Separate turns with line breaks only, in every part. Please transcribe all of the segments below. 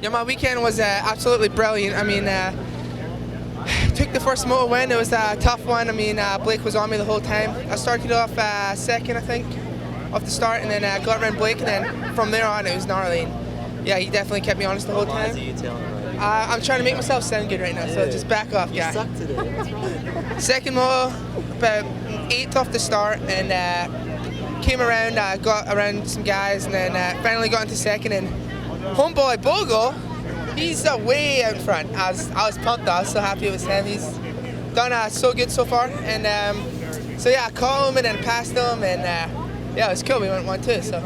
Yeah, my weekend was absolutely brilliant. I mean, took the first moto win. It was a tough one. I mean, Blake was on me the whole time. I started off second, I think, off the start, and then got around Blake, and then from there on it was gnarly. And yeah, he definitely kept me honest the whole time. I'm trying to make myself sound good right now, so just back off, guy.
You suck today. What's wrong?
Second moto, about 8th off the start, and came around, got around some guys, and then finally got into second. And homeboy Bogle, he's way out in front. I was pumped. I was so happy it was him. He's done so good so far, and so yeah, I caught him and then passed him, and yeah, it was cool. We went 1-2, so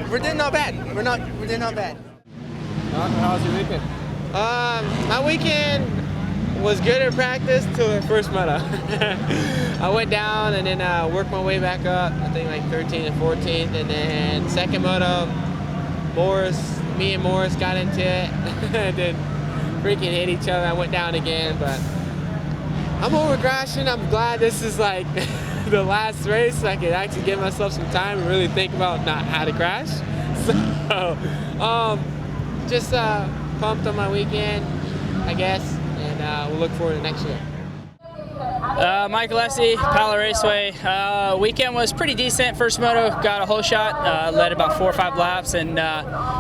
we're doing not bad. We're doing not bad.
How was your weekend?
My weekend was good in practice till the first moto. I went down and then worked my way back up. I think like 13th and 14th, and then second moto, me and Morris got into it, and then freaking hit each other. I went down again, but I'm over crashing. I'm glad this is like the last race. I could actually give myself some time and really think about not how to crash. So, just pumped on my weekend, I guess, and we'll look forward to next year.
Mike Alessi, Pala Raceway. Weekend was pretty decent. First moto, got a whole shot, led about 4 or 5 laps, and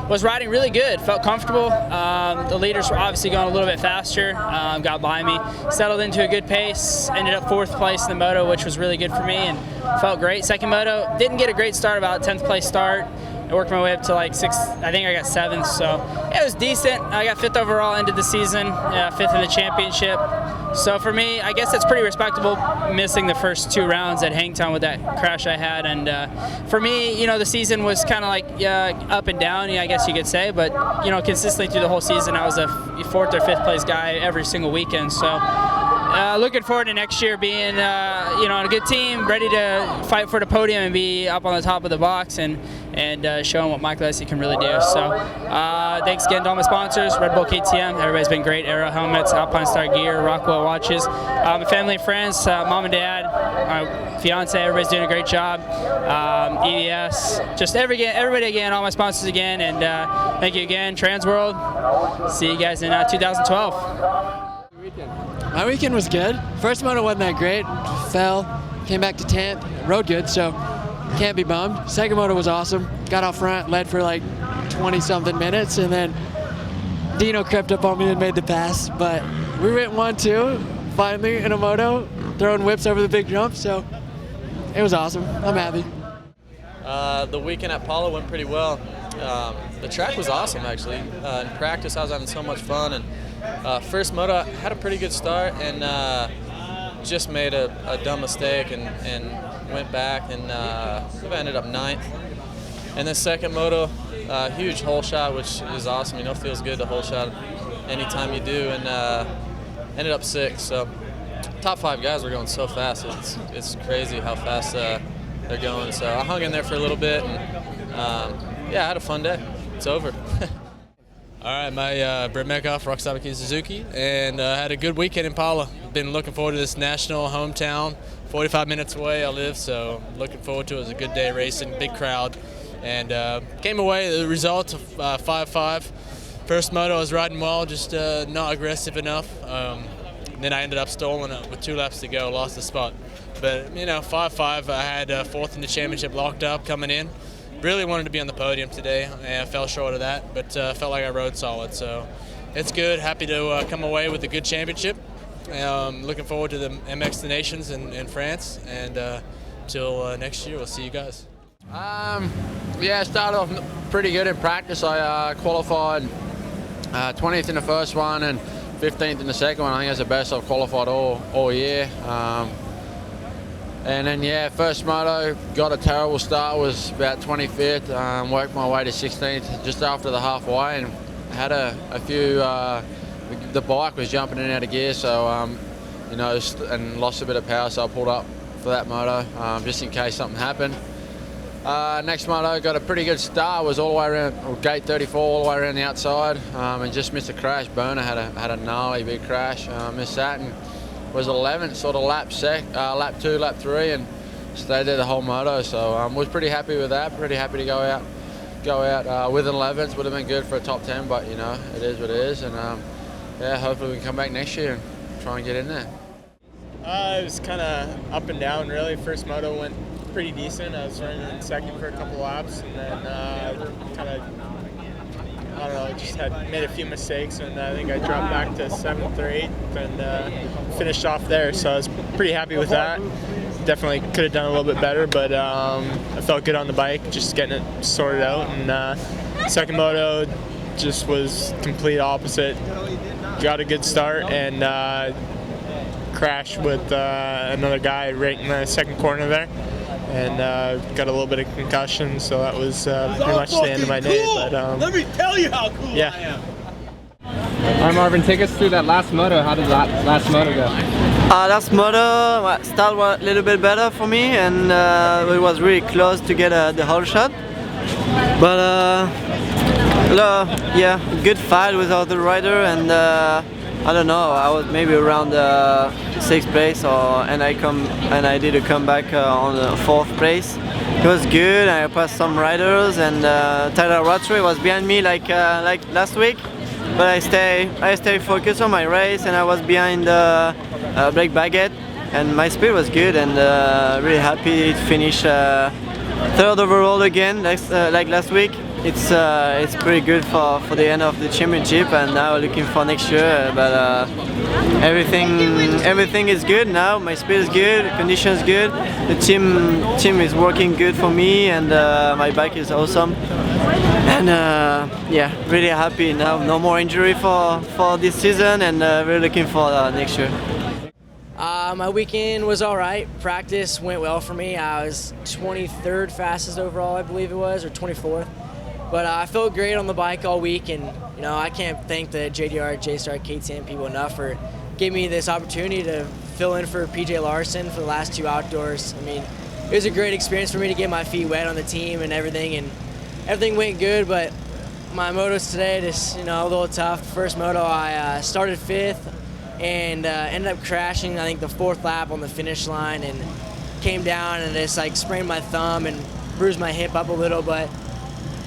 was riding really good. Felt comfortable. The leaders were obviously going a little bit faster, got by me. Settled into a good pace, ended up 4th place in the moto, which was really good for me, and felt great. Second moto, didn't get a great start, about 10th place start. I worked my way up to like 6th, I think I got 7th, so it was decent. I got 5th overall, ended the season, 5th in the championship. So for me, I guess it's pretty respectable missing the first 2 rounds at Hangtown with that crash I had. And for me, you know, the season was kind of like up and down, I guess you could say, but you know, consistently through the whole season, I was a 4th or 5th place guy every single weekend. So looking forward to next year being, you know, on a good team, ready to fight for the podium and be up on the top of the box and showing what Mike Alessi can really do. So thanks again to all my sponsors, Red Bull KTM, everybody's been great, Aero helmets, Alpine Star gear, Rockwell watches, my family and friends, mom and dad, my fiance, everybody's doing a great job, EVS, just everybody again, all my sponsors again, and thank you again, Trans World. See you guys in 2012.
My weekend was good. First moto wasn't that great. Fell, came back to 10th, rode good, so can't be bummed. Second moto was awesome. Got out front, led for like 20-something minutes, and then Dino crept up on me and made the pass. But we went 1-2, finally, in a moto, throwing whips over the big jump, so it was awesome. I'm happy.
The weekend at Pala went pretty well. The track was awesome, actually. In practice, I was having so much fun, and first moto, had a pretty good start, and just made a dumb mistake and went back, and I ended up 9th. And then second moto, huge hole shot, which is awesome. You know, feels good to hole shot anytime you do, and ended up 6th. So top 5 guys were going so fast. It's crazy how fast they're going. So I hung in there for a little bit, and yeah, I had a fun day. It's over.
All right, my Brett Metcalfe, Rockstar Suzuki, and had a good weekend in Pala. Been looking forward to this national hometown. 45 minutes away I live, so looking forward to it. It was a good day racing, big crowd, and came away the result of 5-5. First moto I was riding well, just not aggressive enough. Then I ended up stalling it with 2 laps to go, lost the spot. But you know, 5-5, I had 4th in the championship locked up coming in. Really wanted to be on the podium today, and I fell short of that, but felt like I rode solid. So it's good. Happy to come away with a good championship. Looking forward to the MX the Nations in France, and till next year, we'll see you guys.
Yeah, I started off pretty good in practice. I qualified 20th in the first one and 15th in the second one. I think that's the best I've qualified all year. And then, yeah, first moto, got a terrible start, was about 25th, worked my way to 16th just after the halfway, and had a few, the bike was jumping in and out of gear, so, you know, and lost a bit of power, so I pulled up for that moto, just in case something happened. Next moto, got a pretty good start, was all the way around, gate 34, all the way around the outside, and just missed a crash. Burner had a gnarly big crash, missed that, and was 11th, sort of lap 2, lap 3, and stayed there the whole moto. So was pretty happy with that. Pretty happy to go out go out with 11s would have been good for a top 10, but you know, it is what it is, and yeah, hopefully we can come back next year and try and get in there.
It was kind of up and down, really. First moto went pretty decent. I was running in second for a couple laps, and then kind of, I don't know, just had made a few mistakes, and I think I dropped back to 7th or 8th and finished off there. So I was pretty happy with that. Definitely could have done a little bit better, but I felt good on the bike, just getting it sorted out. And second moto just was complete opposite. Got a good start and crashed with another guy right in the second corner there, and got a little bit of concussion, so that was pretty much the end of my day. But
let me tell you how cool
yeah.
I am.
All right, Marvin, take us through that last moto. How did that last moto go?
Last moto, start was a little bit better for me, and it was really close to get the whole shot. But yeah, good fight with other rider, and I don't know. I was maybe around 6th place, and I did a comeback on the 4th place. It was good. I passed some riders, and Pala Raceway was behind me like last week. But I stay focused on my race, and I was behind Blake Baggett, and my speed was good, and really happy to finish 3rd overall again, like last week. It's pretty good for the end of the championship, and now looking for next year. But everything is good now. My speed is good, condition is good. The team is working good for me, and my bike is awesome. And yeah, really happy now. No more injury for this season, and really looking for next year.
My weekend was all right. Practice went well for me. I was 23rd fastest overall, I believe it was, or 24th. But I felt great on the bike all week, and you know, I can't thank the JDR, JSTAR, KTM people enough for giving me this opportunity to fill in for PJ Larson for the last 2 outdoors. I mean, it was a great experience for me to get my feet wet on the team and everything went good. But my motos today, just a little tough. First moto, I started 5th and ended up crashing, I think, the 4th lap on the finish line, and came down and just like sprained my thumb and bruised my hip up a little, but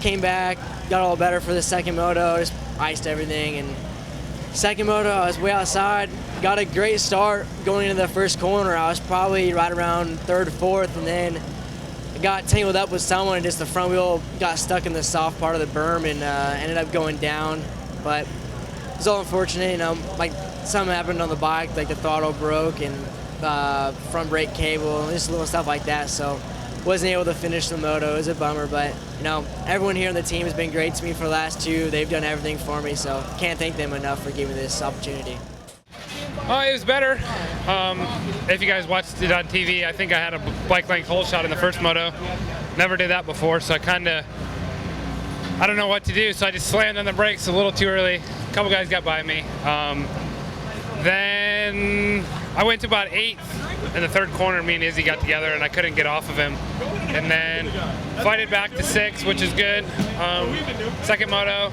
came back, got all better for the second moto, just iced everything. And second moto, I was way outside, got a great start going into the first corner. I was probably right around 3rd, 4th, and then I got tangled up with someone, and just the front wheel got stuck in the soft part of the berm, and ended up going down. But it was all unfortunate, like something happened on the bike, like the throttle broke and front brake cable, and just little stuff like that. So wasn't able to finish the moto. It was a bummer, but everyone here on the team has been great to me for the last 2. They've done everything for me, so can't thank them enough for giving me this opportunity.
It was better. If you guys watched it on TV, I think I had a bike length hole shot in the first moto. Never did that before, so I don't know what to do, so I just slammed on the brakes a little too early. A couple guys got by me. Then I went to about 8th in the 3rd corner. Me and Izzy got together, and I couldn't get off of him. And then fighted back to 6th, which is good. Second moto,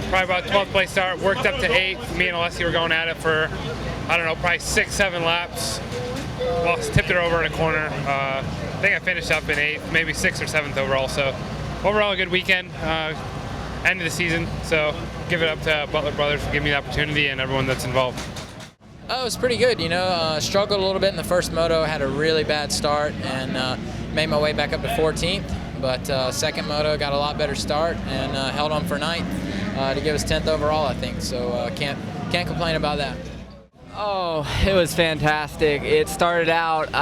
probably about 12th place start, worked up to 8th. Me and Alessi were going at it for, I don't know, probably 6-7 laps. Well, tipped it over in a corner. I think I finished up in 8th, maybe 6th or 7th overall. So overall, a good weekend. End of the season, so give it up to Butler Brothers for giving me the opportunity and everyone that's involved.
Oh, it was pretty good, struggled a little bit in the first moto, had a really bad start, and made my way back up to 14th. But second moto, got a lot better start, and held on for 9th to give us 10th overall, I think. So can't complain about that.
Oh, it was fantastic. It started out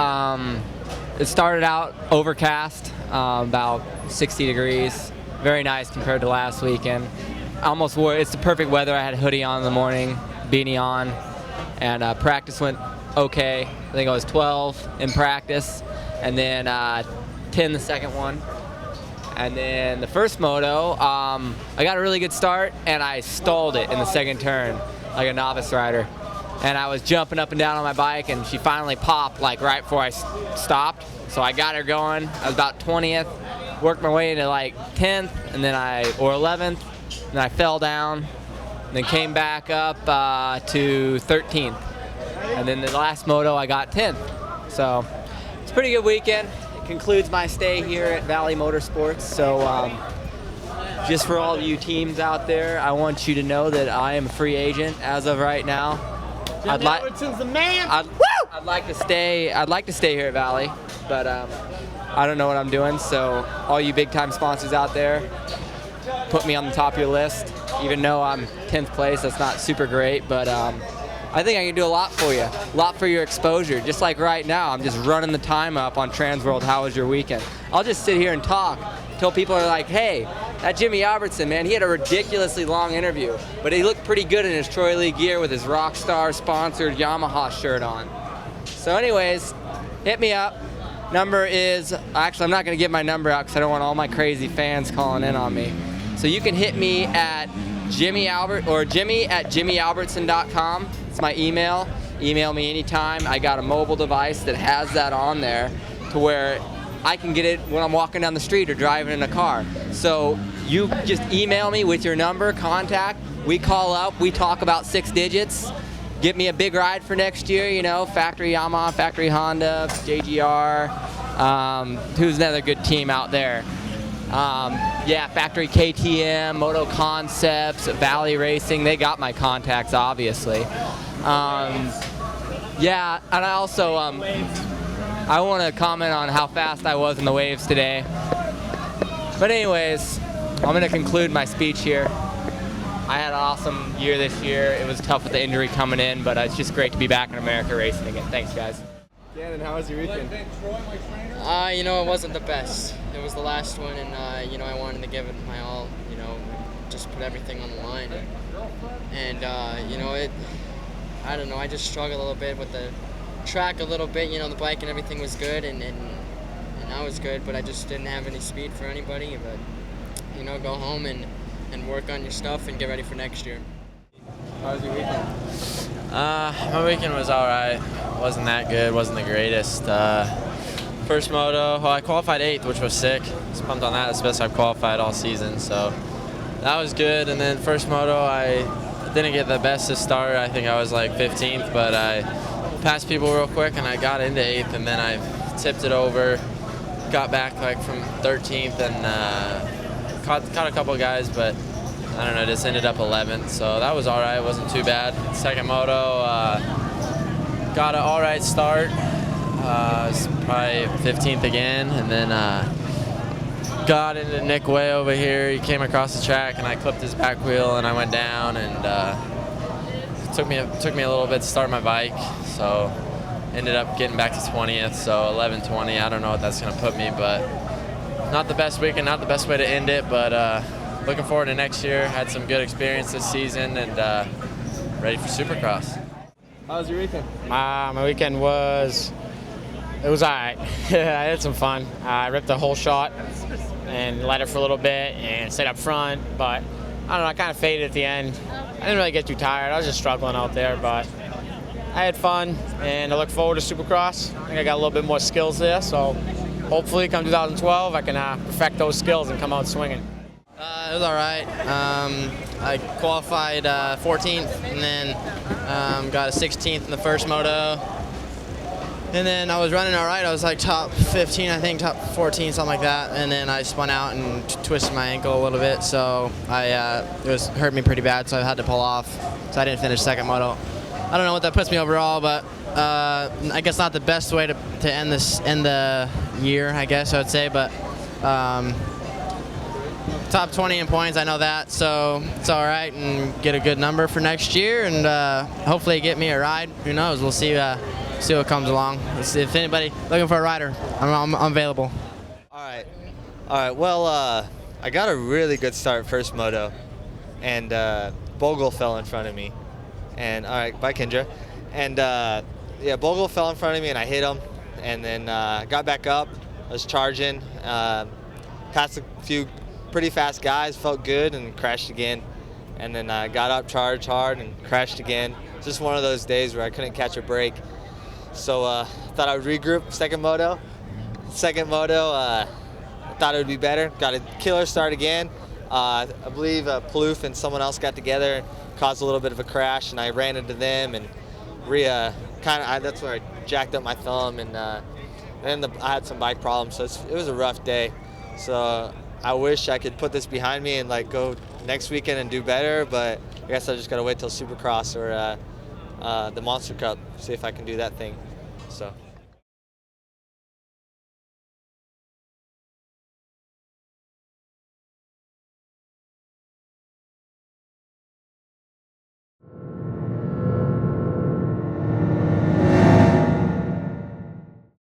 overcast, about 60 degrees. Very nice compared to last weekend. Almost wore, it's the perfect weather. I had a hoodie on in the morning, beanie on, and practice went okay. I think I was 12 in practice, and then 10 the second one. And then the first moto, I got a really good start, and I stalled it in the second turn like a novice rider. And I was jumping up and down on my bike, and she finally popped like right before I stopped. So I got her going. I was about 20th, worked my way into like 10th, and then or 11th, and then I fell down, and then came back up to 13th. And then the last moto I got 10th. So it's a pretty good weekend. It concludes my stay here at Valley Motorsports. So just for all you teams out there, I want you to know that I am a free agent as of right now.
Albertson's the man.
I'd like to stay here at Valley, but I don't know what I'm doing. So all you big time sponsors out there, put me on the top of your list. Even though I'm 10th place, that's not super great, but I think I can do a lot for you, a lot for your exposure. Just like right now, I'm just running the time up on Transworld. How was your weekend? I'll just sit here and talk till people are like, hey, that Jimmy Albertson, man, he had a ridiculously long interview, but he looked pretty good in his Troy Lee gear with his Rockstar sponsored Yamaha shirt on. So anyways, hit me up. Number is, actually I'm not gonna give my number out because I don't want all my crazy fans calling in on me. So you can hit me at Jimmy at jimmyalbertson.com. It's my email. Email me anytime. I got a mobile device that has that on there to where I can get it when I'm walking down the street or driving in a car. So you just email me with your number, contact. We call up, we talk about 6 digits. Get me a big ride for next year, you know, factory Yamaha, factory Honda, JGR. Who's another good team out there? Yeah, factory KTM, Moto Concepts, Valley Racing. They got my contacts, obviously. Yeah, and I also I want to comment on how fast I was in the waves today. But anyways, I'm going to conclude my speech here. I had an awesome year this year. It was tough with the injury coming in, but it's just great to be back in America racing again. Thanks, guys.
Gannon, how was your weekend?
You know, it wasn't the best. It was the last one, and you know, I wanted to give it my all. You know, just put everything on the line. And you know, I don't know. I just struggled a little bit with the track a little bit. You know, the bike and everything was good, and I was good, but I just didn't have any speed for anybody. But you know, go home and work on your stuff and get ready for next year.
How was your weekend?
My weekend was all right. Wasn't that good. Wasn't the greatest. First moto, well, I qualified 8th, which was sick. Was pumped on that. That's the best I've qualified all season, so that was good. And then first moto, I didn't get the bestest start. I think I was like 15th, but I passed people real quick and I got into 8th, and then I tipped it over, got back like from 13th and caught a couple of guys, but I don't know, just ended up 11th, so that was all right. It wasn't too bad. Second moto, got an all right start. Was probably 15th again, and then got into Nick way over here. He came across the track, and I clipped his back wheel, and I went down, and it took me a little bit to start my bike, so ended up getting back to 20th, so 11:20. I don't know what that's going to put me, but not the best weekend, not the best way to end it, but looking forward to next year. Had some good experience this season, and ready for Supercross.
How was your weekend?
My weekend was all right. I had some fun. I ripped a whole shot and led it for a little bit and stayed up front, but I don't know, I kind of faded at the end. I didn't really get too tired. I was just struggling out there, but I had fun, and I look forward to Supercross. I think I got a little bit more skills there, so hopefully come 2012 I can perfect those skills and come out swinging.
It was all right. I qualified 14th, and then got a 16th in the first moto. And then I was running all right. I was like top 15, I think, top 14, something like that. And then I spun out and twisted my ankle a little bit, so it hurt me pretty bad, so I had to pull off. So I didn't finish second moto. I don't know what that puts me overall, but I guess not the best way to end the year, I guess I would say. But top 20 in points, I know that, so it's all right, and get a good number for next year, and hopefully get me a ride. Who knows? We'll see what comes along. If anybody looking for a rider, I'm available.
All right. Well, I got a really good start first moto, and Bogle fell in front of me. And all right, bye Kendra. And yeah, Bogle fell in front of me, and I hit him, and then got back up. I was charging, passed a few pretty fast guys, felt good, and crashed again. And then I got up, charged hard, and crashed again. Just one of those days where I couldn't catch a break. So I thought I would regroup second moto. Second moto, I thought it would be better. Got a killer start again. I believe Plouffe and someone else got together, caused a little bit of a crash, and I ran into them, and that's where I jacked up my thumb, and then I had some bike problems, so it was a rough day. So I wish I could put this behind me and like go next weekend and do better, but I guess I just gotta wait till Supercross or the Monster Cup, see if I can do that thing. So.